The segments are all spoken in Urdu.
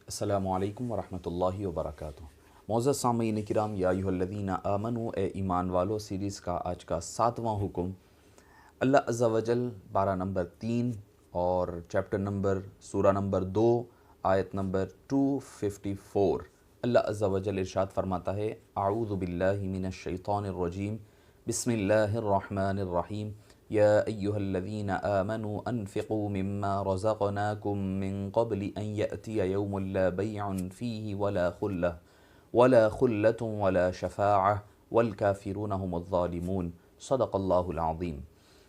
السلام علیکم ورحمۃ اللہ وبرکاتہ۔ معزز سامعین کرام، یا ایھا الذین آمنوا، اے ایمان والو سیریز کا آج کا 7واں حکم اللہ عز و جل پارہ نمبر 3 اور چیپٹر نمبر سورہ نمبر 2 آیت نمبر 254 اللہ عز و جل ارشاد فرماتا ہے: اعوذ باللہ من الشیطان الرجیم، بسم اللہ الرحمن الرحیم، یا ایھا الذین آمنوا انفقوا مما رزقناکم من قبل ان یأتی یوم لا بیع فیہ ولا خلة ولا شفاعة والکافرون هم الظالمون۔ صدق اللہ العظیم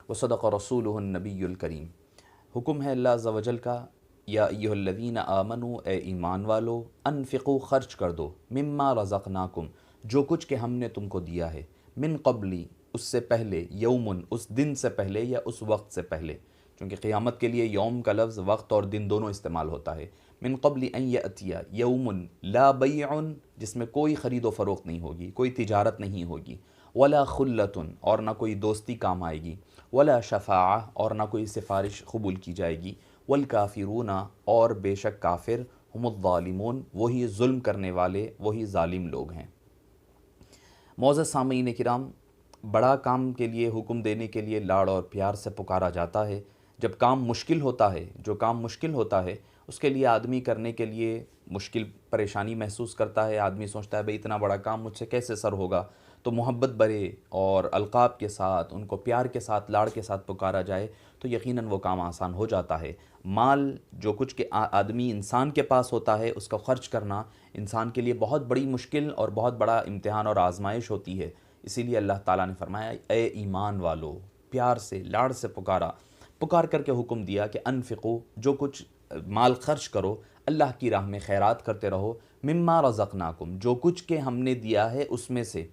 وصدق رسولہ النبی الکریم۔ حکم ہے اللہ عز و جل کا، یا ایھا الذین آمنوا، اے ایمان والو، انفقوا، خرچ کر دو، مما رزقناکم، جو کچھ کہ ہم نے تم کو دیا ہے، من قبلی، اس سے پہلے، یومن، اس دن سے پہلے یا اس وقت سے پہلے، چونکہ قیامت کے لیے یوم کا لفظ وقت اور دن دونوں استعمال ہوتا ہے۔ من قبل ان یأتی، یومن لا بیع، جس میں کوئی خرید و فروخت نہیں ہوگی، کوئی تجارت نہیں ہوگی، ولا خلۃ، اور نہ کوئی دوستی کام آئے گی، ولا شفاعہ، اور نہ کوئی سفارش قبول کی جائے گی، والکافرون، اور بے شک کافر، ہم الظالمون، وہی ظلم کرنے والے، وہی ظالم لوگ ہیں۔ معزز سامعین کرام، بڑا کام کے لیے حکم دینے کے لیے لاڑ اور پیار سے پکارا جاتا ہے۔ جب کام مشکل ہوتا ہے، جو کام مشکل ہوتا ہے اس کے لیے آدمی کرنے کے لیے مشکل پریشانی محسوس کرتا ہے، آدمی سوچتا ہے بھئی اتنا بڑا کام مجھ سے کیسے سر ہوگا، تو محبت برے اور القاب کے ساتھ، ان کو پیار کے ساتھ، لاڑ کے ساتھ پکارا جائے تو یقیناً وہ کام آسان ہو جاتا ہے۔ مال جو کچھ کہ آدمی انسان کے پاس ہوتا ہے، اس کا خرچ کرنا انسان کے لیے بہت بڑی مشکل اور بہت بڑا امتحان اور آزمائش ہوتی ہے۔ اسی لیے اللہ تعالیٰ نے فرمایا، اے ایمان والو، پیار سے، لاڑ سے پکار کر کے حکم دیا کہ انفقو، جو کچھ مال خرچ کرو، اللہ کی راہ میں خیرات کرتے رہو، مما رزقناکم، جو کچھ کہ ہم نے دیا ہے اس میں سے۔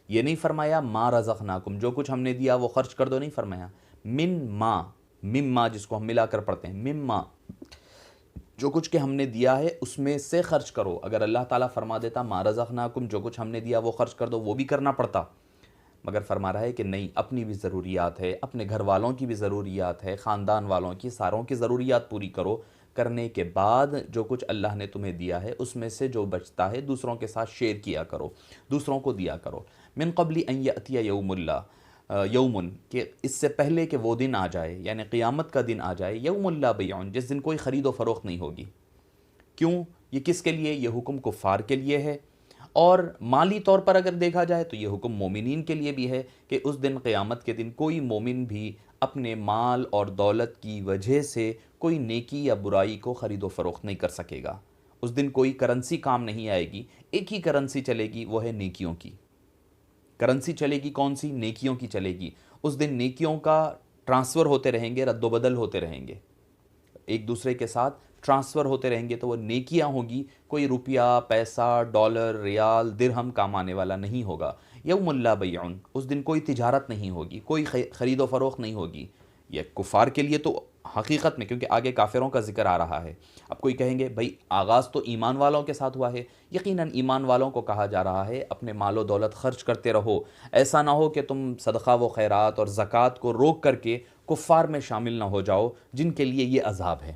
یہ نہیں فرمایا ما رزقناکم، جو کچھ ہم نے دیا وہ خرچ کر دو، نہیں فرمایا مما جس کو ہم ملا کر پڑھتے ہیں، مما، جو کچھ کہ ہم نے دیا ہے اس میں سے خرچ کرو۔ اگر اللہ تعالیٰ فرما دیتا ما رزقناکم، جو کچھ ہم نے دیا وہ خرچ کر دو، وہ بھی کرنا پڑتا، مگر فرما رہا ہے کہ نہیں، اپنی بھی ضروریات ہے، اپنے گھر والوں کی بھی ضروریات ہے، خاندان والوں کی، ساروں کی ضروریات پوری کرو، کرنے کے بعد جو کچھ اللہ نے تمہیں دیا ہے اس میں سے جو بچتا ہے دوسروں کے ساتھ شیئر کیا کرو، دوسروں کو دیا کرو۔ من قبل ان یأتی یومن، کہ اس سے پہلے کہ وہ دن آ جائے، یعنی قیامت کا دن آ جائے، یوم لا بیع، جس دن کوئی خرید و فروخت نہیں ہوگی۔ کیوں؟ یہ کس کے لیے؟ یہ حکم کفار کے لیے ہے، اور مالی طور پر اگر دیکھا جائے تو یہ حکم مومنین کے لیے بھی ہے کہ اس دن، قیامت کے دن، کوئی مومن بھی اپنے مال اور دولت کی وجہ سے کوئی نیکی یا برائی کو خرید و فروخت نہیں کر سکے گا۔ اس دن کوئی کرنسی کام نہیں آئے گی، ایک ہی کرنسی چلے گی، وہ ہے نیکیوں کی کرنسی چلے گی۔ کون سی؟ نیکیوں کی چلے گی۔ اس دن نیکیوں کا ٹرانسفر ہوتے رہیں گے، رد و بدل ہوتے رہیں گے، ایک دوسرے کے ساتھ ٹرانسفر ہوتے رہیں گے، تو وہ نیکیاں ہوں گی، کوئی روپیہ، پیسہ، ڈالر، ریال، درہم کام آنے والا نہیں ہوگا۔ یوم لا بیع، اس دن کوئی تجارت نہیں ہوگی، کوئی خرید و فروخت نہیں ہوگی۔ یہ کفار کے لیے تو حقیقت میں، کیونکہ آگے کافروں کا ذکر آ رہا ہے۔ اب کوئی کہیں گے بھئی آغاز تو ایمان والوں کے ساتھ ہوا ہے، یقیناً ایمان والوں کو کہا جا رہا ہے اپنے مال و دولت خرچ کرتے رہو، ایسا نہ ہو کہ تم صدقہ و خیرات اور زکوٰۃ کو روک کر کے کفار میں شامل نہ ہو جاؤ جن کے لیے یہ عذاب ہے۔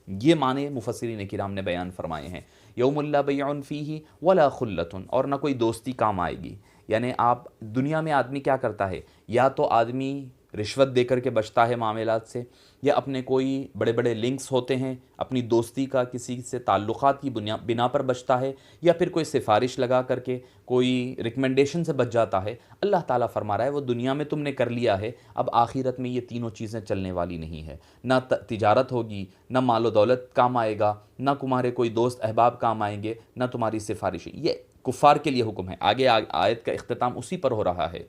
یہ معنی مفسرین کرام نے بیان فرمائے ہیں۔ یوم لا بیع فیہ ولا خلۃ، اور نہ کوئی دوستی کام آئے گی۔ یعنی آپ دنیا میں آدمی کیا کرتا ہے، یا تو آدمی رشوت دے کر کے بچتا ہے معاملات سے، یا اپنے کوئی بڑے بڑے لنکس ہوتے ہیں، اپنی دوستی کا کسی سے تعلقات کی بنا پر بچتا ہے، یا پھر کوئی سفارش لگا کر کے، کوئی ریکمنڈیشن سے بچ جاتا ہے۔ اللہ تعالیٰ فرما رہا ہے وہ دنیا میں تم نے کر لیا ہے، اب آخرت میں یہ تینوں چیزیں چلنے والی نہیں ہے۔ نہ تجارت ہوگی، نہ مال و دولت کام آئے گا، نہ تمہارے کوئی دوست احباب کام آئیں گے، نہ تمہاری سفارش۔ یہ کفار کے لیے حکم ہے۔ آگے آیت کا اختتام اسی پر ہو رہا ہے،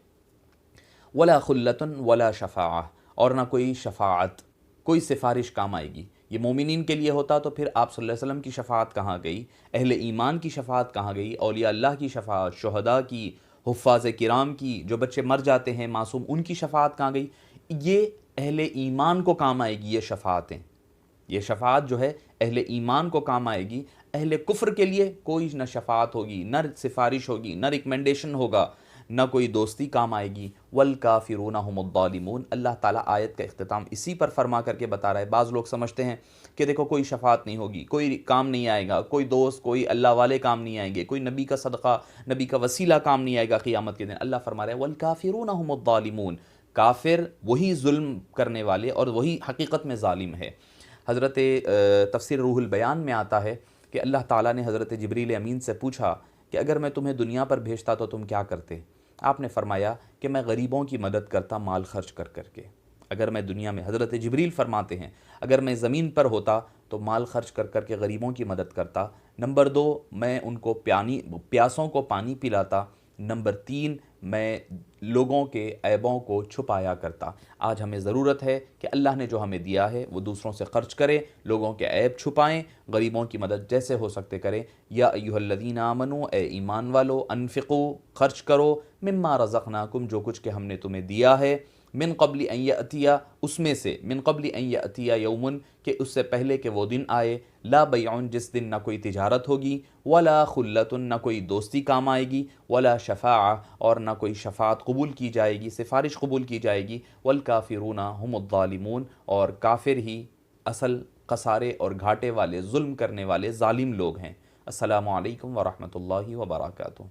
ولا خلۃ ولا شفاعہ، اور نہ کوئی شفاعت، کوئی سفارش کام آئے گی۔ یہ مومنین کے لیے ہوتا تو پھر آپ صلی اللہ علیہ وسلم کی شفاعت کہاں گئی، اہل ایمان کی شفاعت کہاں گئی، اولیاء اللہ کی شفاعت، شہداء کی، حفاظ کرام کی، جو بچے مر جاتے ہیں معصوم، ان کی شفاعت کہاں گئی؟ یہ اہل ایمان کو کام آئے گی یہ شفاعتیں، یہ شفاعت جو ہے اہل ایمان کو کام آئے گی۔ اہل کفر کے لیے کوئی نہ شفاعت ہوگی، نہ سفارش ہوگی، نہ ریکمنڈیشن ہوگا، نہ کوئی دوستی کام آئے گی، والکافرون هم الظالمون۔ اللہ تعالیٰ آیت کا اختتام اسی پر فرما کر کے بتا رہا ہے۔ بعض لوگ سمجھتے ہیں کہ دیکھو کوئی شفاعت نہیں ہوگی، کوئی کام نہیں آئے گا، کوئی دوست، کوئی اللہ والے کام نہیں آئیں گے، کوئی نبی کا صدقہ، نبی کا وسیلہ کام نہیں آئے گا قیامت کے دن۔ اللہ فرما رہا ہے والکافرون هم الظالمون، کافر وہی ظلم کرنے والے اور وہی حقیقت میں ظالم ہے۔ حضرت تفسیر روح البیان میں آتا ہے کہ اللہ تعالیٰ نے حضرت جبریل امین سے پوچھا کہ اگر میں تمہیں دنیا پر بھیجتا تو تم کیا کرتے؟ آپ نے فرمایا کہ میں غریبوں کی مدد کرتا مال خرچ کر کر کے۔ اگر میں دنیا میں، حضرت جبریل فرماتے ہیں، اگر میں زمین پر ہوتا تو مال خرچ کر کر کے غریبوں کی مدد کرتا۔ نمبر 2، میں ان کو پیاسوں کو پانی پلاتا۔ نمبر 3، میں لوگوں کے عیبوں کو چھپایا کرتا۔ آج ہمیں ضرورت ہے کہ اللہ نے جو ہمیں دیا ہے وہ دوسروں سے خرچ کریں، لوگوں کے عیب چھپائیں، غریبوں کی مدد جیسے ہو سکتے کریں۔ یا ایھا الذین آمنوا، اے ایمان والو، انفقوا، خرچ کرو، مما رزقناکم، جو کچھ کہ ہم نے تمہیں دیا ہے، من قبل ان یأتی، اس میں سے، من قبل ان یأتی یوم، کہ اس سے پہلے کہ وہ دن آئے، لا بیع، جس دن نہ کوئی تجارت ہوگی، ولا خلۃ، نہ کوئی دوستی کام آئے گی، ولا شفاعہ، اور نہ کوئی شفاعت قبول کی جائے گی، سفارش قبول کی جائے گی، والکافرون هم الظالمون، اور کافر ہی اصل خسارے اور گھاٹے والے، ظلم کرنے والے ظالم لوگ ہیں۔ السلام علیکم ورحمۃ اللہ وبرکاتہ۔